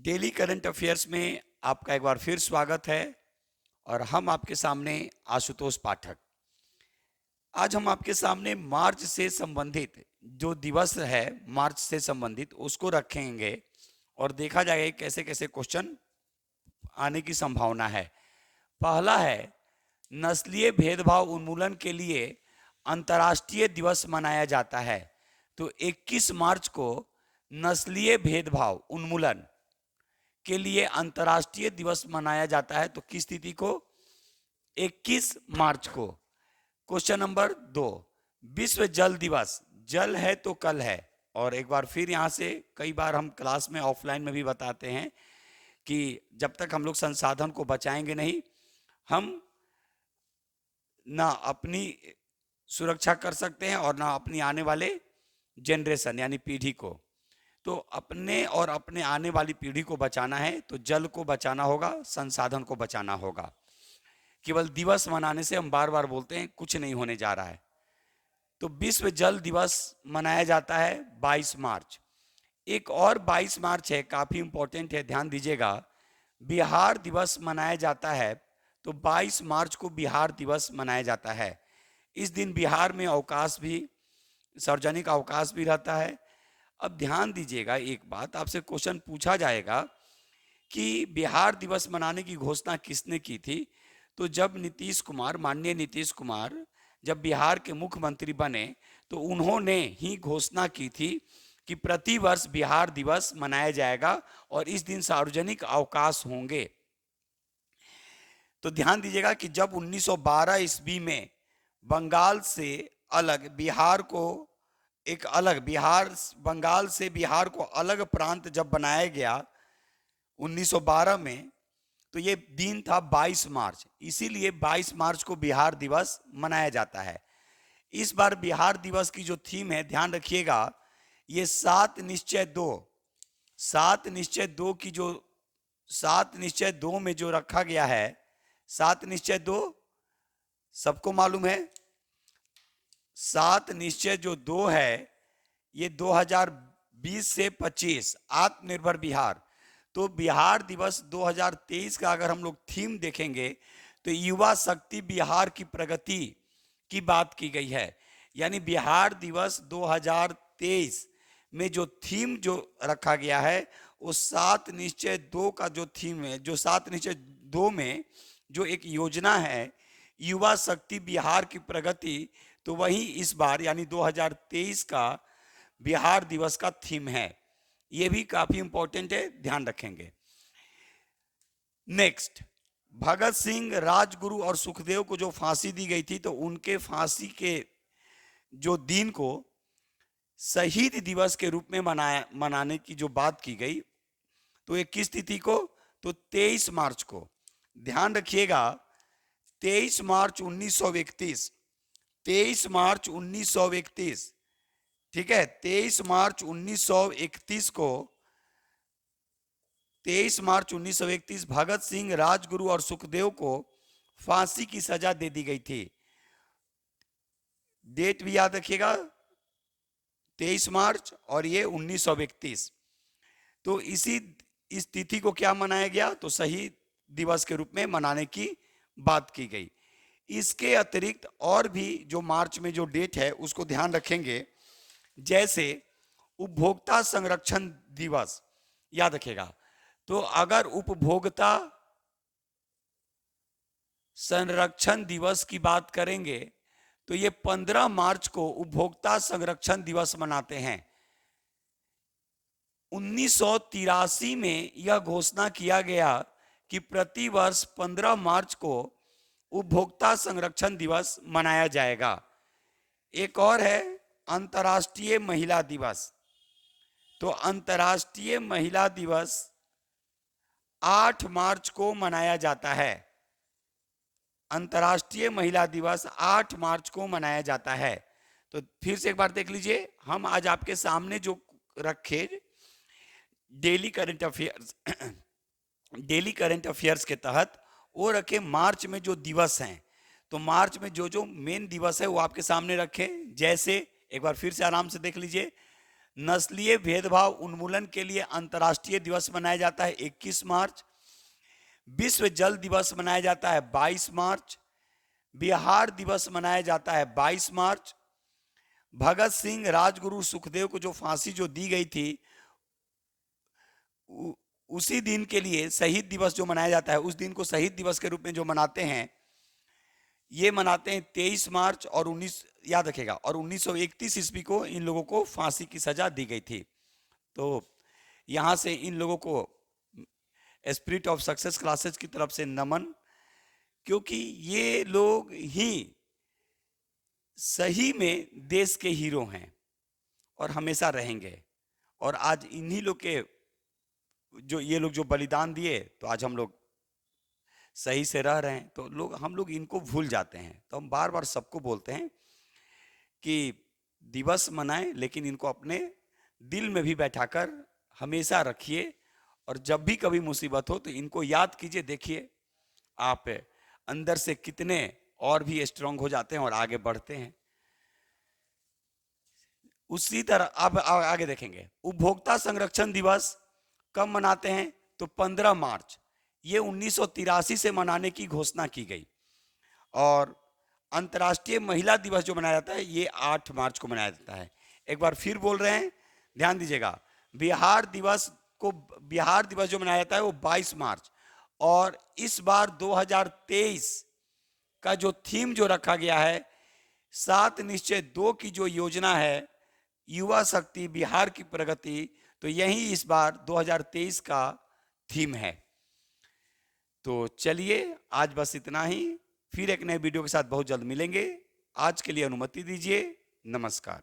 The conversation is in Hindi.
डेली करंट अफेयर्स में आपका एक बार फिर स्वागत है और हम आपके सामने आशुतोष पाठक। आज हम आपके सामने मार्च से संबंधित जो दिवस है, मार्च से संबंधित उसको रखेंगे और देखा जाएगा कैसे कैसे क्वेश्चन आने की संभावना है। पहला है, नस्लीय भेदभाव उन्मूलन के लिए अंतर्राष्ट्रीय दिवस मनाया जाता है। तो 21 मार्च को नस्लीय भेदभाव उन्मूलन के लिए अंतर्राष्ट्रीय दिवस मनाया जाता है। तो किस तिथि को? 21 मार्च को। क्वेश्चन नंबर 2, विश्व जल दिवस। जल है तो कल है। और एक बार फिर यहाँ से कई बार हम क्लास में ऑफलाइन में भी बताते हैं कि जब तक हम लोग संसाधन को बचाएंगे नहीं, हम ना अपनी सुरक्षा कर सकते हैं और ना अपनी आने वाले जनरेशन यानी पीढ़ी को। तो अपने और अपने आने वाली पीढ़ी को बचाना है तो जल को बचाना होगा, संसाधन को बचाना होगा। केवल दिवस मनाने से हम बार बार बोलते हैं कुछ नहीं होने जा रहा है। तो विश्व जल दिवस मनाया जाता है 22 मार्च। एक और 22 मार्च है, काफी इंपॉर्टेंट है, ध्यान दीजिएगा। बिहार दिवस मनाया जाता है। तो 22 मार्च को बिहार दिवस मनाया जाता है। इस दिन बिहार में अवकाश भी, सार्वजनिक अवकाश भी रहता है। अब ध्यान दीजिएगा, एक बात आपसे क्वेश्चन पूछा जाएगा कि बिहार दिवस मनाने की घोषणा किसने की थी? तो जब नीतीश कुमार, माननीय नीतीश कुमार जब बिहार के मुख्यमंत्री बने तो उन्होंने ही घोषणा की थी कि प्रतिवर्ष बिहार दिवस मनाया जाएगा और इस दिन सार्वजनिक अवकाश होंगे। तो ध्यान दीजिएगा कि जब 1912 ईस्वी में बंगाल से अलग बिहार को, एक अलग बिहार, बंगाल से बिहार को अलग प्रांत जब बनाया गया 1912 में, तो ये दिन था 22 मार्च। इसीलिए 22 मार्च को बिहार दिवस मनाया जाता है। इस बार बिहार दिवस की जो थीम है, ध्यान रखिएगा, ये 7 निश्चय 2, 7 निश्चय 2 की जो 7 निश्चय 2 में जो रखा गया है, 7 निश्चय 2 सबको मालूम है। 7 निश्चय जो 2 है ये 2020 से 25 आत्मनिर्भर बिहार। तो बिहार दिवस 2023 का अगर हम लोग थीम देखेंगे तो युवा शक्ति बिहार की प्रगति की बात की गई है। यानी बिहार दिवस 2023 में जो थीम जो रखा गया है वो 7 निश्चय 2 का जो थीम है, जो 7 निश्चय 2 में जो एक योजना है युवा शक्ति बिहार की प्रगति, तो वही इस बार यानी 2023 का बिहार दिवस का थीम है। ये भी काफी इंपॉर्टेंट है, ध्यान रखेंगे। नेक्स्ट, भगत सिंह, राजगुरु और सुखदेव को जो फांसी दी गई थी, तो उनके फांसी के जो दिन को शहीद दिवस के रूप में मनाने की जो बात की गई, तो ये किस तिथि को? तो 23 मार्च को। ध्यान रखिएगा, 23 मार्च 1931, 23 मार्च 1931, ठीक है, 23 मार्च 1931 को, 23 मार्च 1931 भगत सिंह, राजगुरु और सुखदेव को फांसी की सजा दे दी गई थी। डेट भी याद रखिएगा, 23 मार्च और ये 1931। तो इस तिथि को क्या मनाया गया? तो शहीद दिवस के रूप में मनाने की बात की गई। इसके अतिरिक्त और भी जो मार्च में जो डेट है उसको ध्यान रखेंगे, जैसे उपभोक्ता संरक्षण दिवस, याद रखेगा। तो अगर उपभोक्ता संरक्षण दिवस की बात करेंगे तो ये 15 मार्च को उपभोक्ता संरक्षण दिवस मनाते हैं। 1983 में यह घोषणा किया गया कि प्रतिवर्ष 15 मार्च को उपभोक्ता संरक्षण दिवस मनाया जाएगा। एक और है अंतर्राष्ट्रीय महिला दिवस। तो अंतर्राष्ट्रीय महिला दिवस 8 मार्च को मनाया जाता है। अंतर्राष्ट्रीय महिला दिवस 8 मार्च को मनाया जाता है। तो फिर से एक बार देख लीजिए, हम आज आपके सामने जो रखे daily current affairs daily current affairs के तहत वो रखे मार्च में जो दिवस हैं। तो मार्च में जो जो मेन दिवस है वो आपके सामने रखे। जैसे एक बार फिर से आराम से देख लीजिए, नस्लीय भेदभाव उन्मूलन के लिए अंतर्राष्ट्रीय दिवस मनाया जाता है 21 मार्च। विश्व जल दिवस मनाया जाता है 22 मार्च। बिहार दिवस मनाया जाता है 22 मार्च। भगत सिंह, राजगुरु, सुखदेव को जो फांसी जो दी गई थी, उसी दिन के लिए शहीद दिवस जो मनाया जाता है, उस दिन को शहीद दिवस के रूप में जो मनाते हैं, ये मनाते हैं 23 मार्च। और 19 याद रखेगा, और 1931 ईस्वी को इन लोगों को फांसी की सजा दी गई थी। तो यहां से इन लोगों को स्पिरिट ऑफ सक्सेस क्लासेस की तरफ से नमन, क्योंकि ये लोग ही सही में देश के हीरो हैं और हमेशा रहेंगे। और आज इन्हीं लोग के ये लोग जो बलिदान दिए, तो आज हम लोग सही से रह रहे हैं। तो हम लोग इनको भूल जाते हैं। तो हम बार बार सबको बोलते हैं कि दिवस मनाएं, लेकिन इनको अपने दिल में भी बैठाकर हमेशा रखिए। और जब भी कभी मुसीबत हो तो इनको याद कीजिए। देखिए आप अंदर से कितने और भी स्ट्रांग हो जाते हैं और आगे बढ़ते हैं। उसी तरह अब आगे देखेंगे। उपभोक्ता संरक्षण दिवस कब मनाते हैं? तो 15 मार्च। ये 1983 से मनाने की घोषणा की गई। और अंतर्राष्ट्रीय महिला दिवस जो मनाया जाता है, ये 8 मार्च को मनाया जाता है। एक बार फिर बोल रहे हैं, ध्यान दीजिएगा। बिहार दिवस जो मनाया जाता है वो 22 मार्च। और इस बार 2023 का जो थीम जो रखा गया है, 7 निश्चय 2 की जो योजना है, युवा शक्ति बिहार की प्रगति, तो यही इस बार 2023 का थीम है। तो चलिए आज बस इतना ही। फिर एक नए वीडियो के साथ बहुत जल्द मिलेंगे। आज के लिए अनुमति दीजिए। नमस्कार।